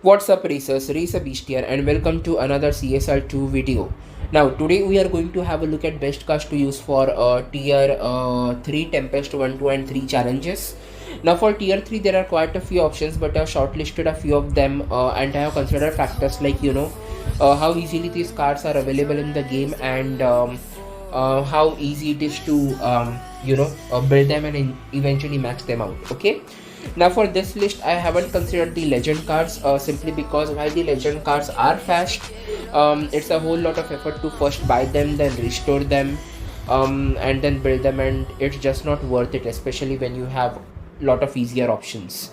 What's up racers, RacerBeast here and welcome to another CSR 2 video. Now today we are going to have a look at best cars to use for tier 3 Tempest 1, 2 and 3 challenges. Now for tier 3 there are quite a few options, but I have shortlisted a few of them and I have considered factors like how easily these cars are available in the game and how easy it is to build them and eventually max them out. Okay. Now for this list I haven't considered the legend cards simply because while the legend cards are fast, it's a whole lot of effort to first buy them, then restore them, and then build them, and it's just not worth it, especially when you have a lot of easier options.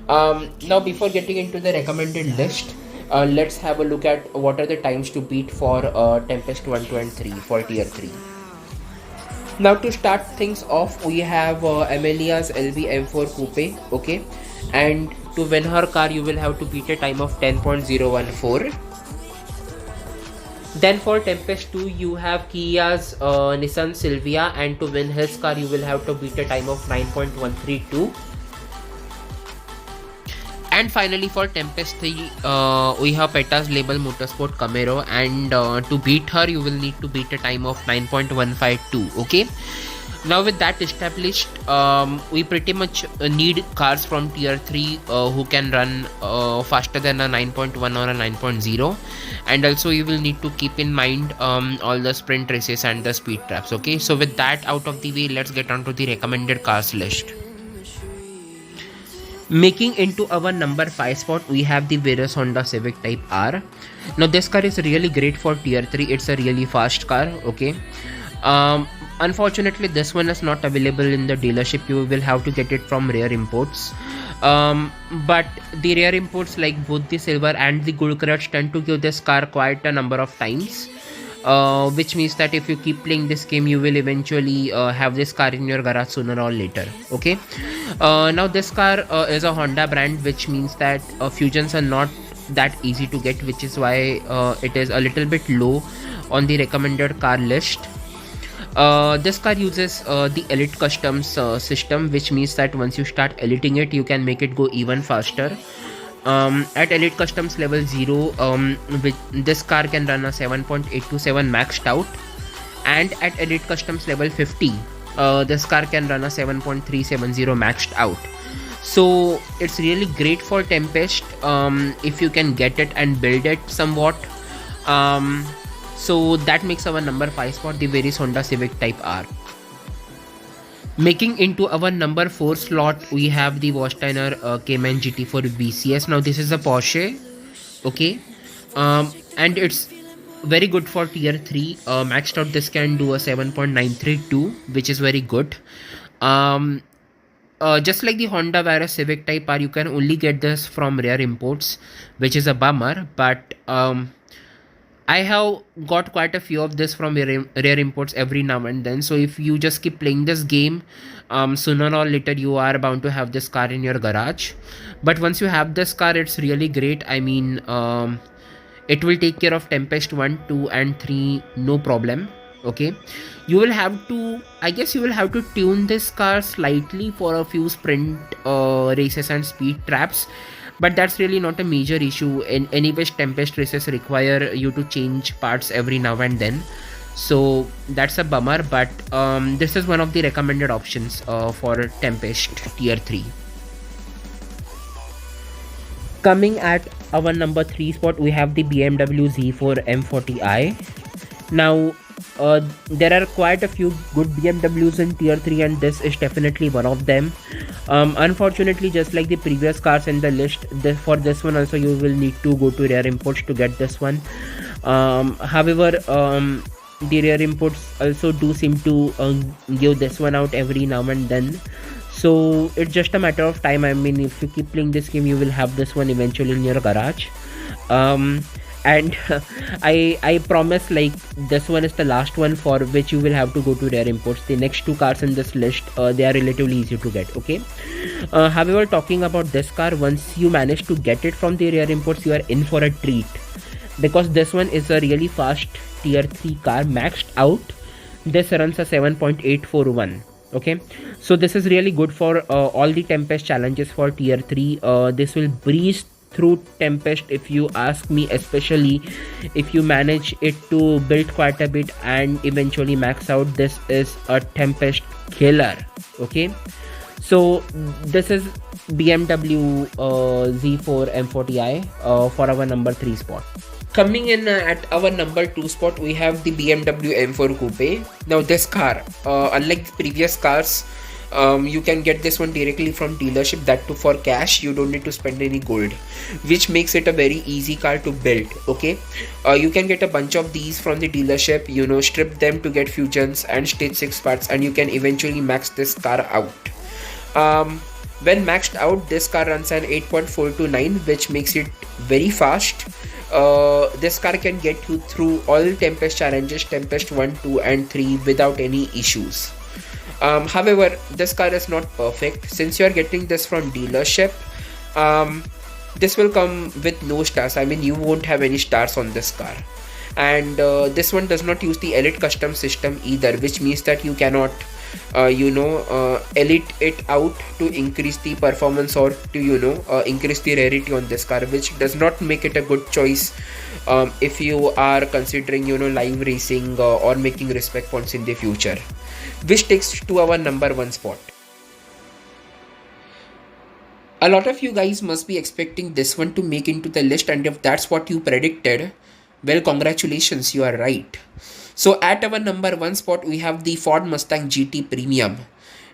Now before getting into the recommended list, let's have a look at what are the times to beat for Tempest 1, 2 and 3 for tier 3. Now to start things off, we have Amelia's LV M4 Coupe, okay, and to win her car you will have to beat a time of 10.014. Then for Tempest 2 you have Kia's Nissan Silvia, and to win his car you will have to beat a time of 9.132. And finally for Tempest 3 we have Peta's Label Motorsport Camaro, and to beat her you will need to beat a time of 9.152. okay, now with that established, we pretty much need cars from tier 3 who can run faster than a 9.1 or a 9.0, and also you will need to keep in mind all the sprint races and the speed traps. Okay, so with that out of the way, let's get on to the recommended cars list. Making into our number 5 spot, we have the various Honda Civic Type R. Now this car is really great for tier 3. It's a really fast car. Okay, unfortunately this one is not available in the dealership. You will have to get it from Rare Imports, but the Rare Imports, like both the silver and the gold crates, tend to give this car quite a number of times, which means that if you keep playing this game you will eventually have this car in your garage sooner or later. Okay, now this car is a Honda brand, which means that fusions are not that easy to get, which is why it is a little bit low on the recommended car list. This car uses the Elite Customs system, which means that once you start eliting it you can make it go even faster. At Elite Customs level 0, this car can run a 7.827 maxed out, and at Elite Customs level 50, this car can run a 7.370 maxed out. So it's really great for Tempest if you can get it and build it somewhat. So that makes our number 5 spot the various Honda Civic Type R. Making into our number 4 slot, we have the Warsteiner Cayman GT4 BCS. Now this is a Porsche, okay, and it's very good for tier 3. Maxed out this can do a 7.932, which is very good. Just like the Honda Virus Civic Type R, you can only get this from Rare Imports, which is a bummer, but I have got quite a few of this from Rare Imports every now and then. So if you just keep playing this game, sooner or later you are bound to have this car in your garage. But once you have this car, it's really great. I mean, it will take care of Tempest 1, 2 and 3 no problem. Okay, you will have to, I guess you will have to tune this car slightly for a few sprint races and speed traps, but that's really not a major issue. In anyways, Tempest races require you to change parts every now and then, so that's a bummer, but this is one of the recommended options for Tempest tier 3. Coming at our number 3 spot, we have the BMW Z4 M40i. Now there are quite a few good BMWs in tier 3 and this is definitely one of them. Unfortunately, just like the previous cars in the list, for this one also you will need to go to Rare Imports to get this one. However, the Rare Imports also do seem to give this one out every now and then, so it's just a matter of time. I mean, if you keep playing this game you will have this one eventually in your garage. And I promise, like, this one is the last one for which you will have to go to Rare Imports. The next 2 cars in this list, they are relatively easy to get. Okay, however, talking about this car, once you manage to get it from the Rare Imports, you are in for a treat, because this one is a really fast tier 3 car maxed out. This runs a 7.841. okay, so this is really good for all the Tempest challenges for tier 3. This will breeze through Tempest, if you ask me, especially if you manage it to build quite a bit and eventually max out. This is a Tempest killer. Okay, so this is BMW Z4 M40i for our number 3 spot. Coming in at our number 2 spot, we have the BMW M4 Coupe. Now this car, unlike the previous cars, you can get this one directly from dealership, that too for cash. You don't need to spend any gold, which makes it a very easy car to build. Okay, you can get a bunch of these from the dealership, you know, strip them to get fusions and stage 6 parts, and you can eventually max this car out. When maxed out, this car runs an 8.429, which makes it very fast. This car can get you through all Tempest challenges, Tempest 1, 2 and 3 without any issues. However, this car is not perfect. Since you are getting this from dealership, this will come with no stars. I mean, you won't have any stars on this car. And this one does not use the Elite custom system either, which means that you cannot elite it out to increase the performance or to increase the rarity on this car, which does not make it a good choice if you are considering live racing or making respect points in the future, which takes to our number 1 spot. A lot of you guys must be expecting this one to make into the list, and if that's what you predicted, well, congratulations, you are right. So at our number 1 spot, we have the Ford Mustang GT Premium.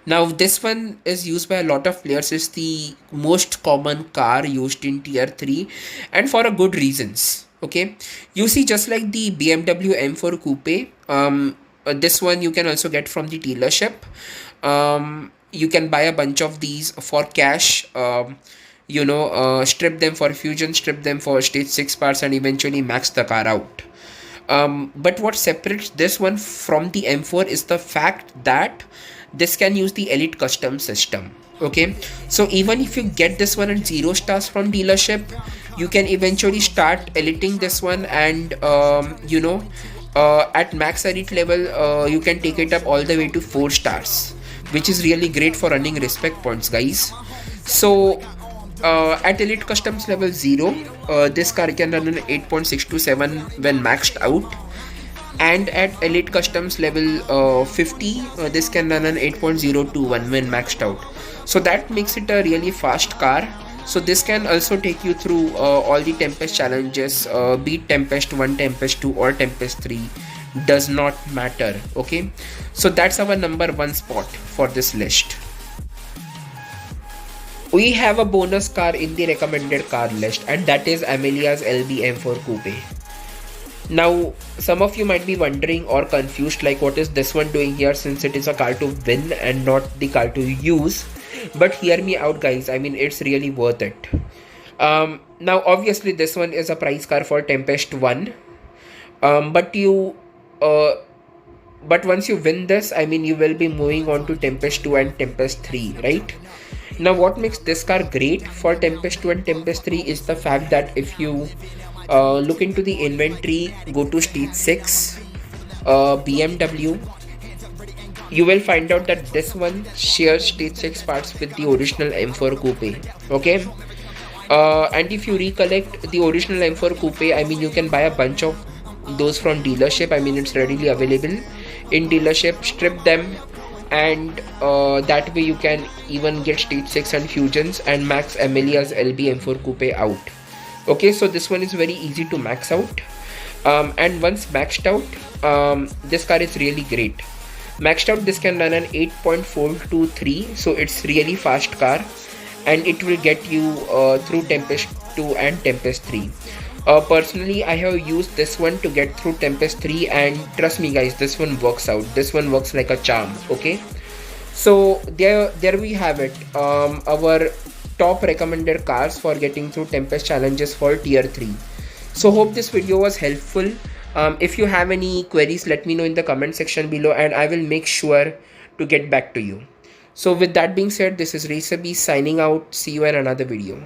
Now this one is used by a lot of players. It's the most common car used in tier 3, and for a good reasons. Okay, you see, just like the BMW M4 Coupe, this one you can also get from the dealership. You can buy a bunch of these for cash, strip them for fusion, strip them for stage 6 parts, and eventually max the car out. But what separates this one from the M4 is the fact that this can use the Elite custom system. Okay, so even if you get this one at 0 stars from dealership, you can eventually start eliting this one, and at max Elite level, you can take it up all the way to 4 stars, which is really great for running respect points, guys. So at Elite Customs level 0, this car can run an 8.627 when maxed out, and at Elite Customs level 50, this can run an 8.021 when maxed out. So that makes it a really fast car. So this can also take you through all the Tempest challenges, be it Tempest 1, Tempest 2 or Tempest 3, does not matter. Okay, so that's our number 1 spot for this list. We have a bonus car in the recommended car list, and that is Amelia's LB M4 Coupe. Now, some of you might be wondering or confused, like what is this one doing here, since it is a car to win and not the car to use. But hear me out, guys. I mean, it's really worth it. Now, obviously, this one is a price car for Tempest 1. But once you win this, I mean, you will be moving on to Tempest 2 and Tempest 3, right? Now, what makes this car great for Tempest 2 and Tempest 3 is the fact that if you look into the inventory, go to stage 6, BMW, you will find out that this one shares stage 6 parts with the original M4 Coupe. Okay, and if you recollect the original M4 Coupe, I mean, you can buy a bunch of those from dealership. I mean, it's readily available in dealership. Strip them, and that way you can even get stage 6 and fusions and max Amelia's LB M4 Coupe out. Okay, so this one is very easy to max out, and once maxed out, this car is really great. Maxed out, this can run an 8.423, so it's really fast car, and it will get you through Tempest 2 and Tempest 3. Personally, I have used this one to get through Tempest 3, and trust me, guys, this one works out. This one works like a charm. Okay, so there we have it. Our top recommended cars for getting through Tempest challenges for tier 3. So hope this video was helpful. If you have any queries, let me know in the comment section below, and I will make sure to get back to you. So with that being said, this is RacerBeast signing out. See you in another video.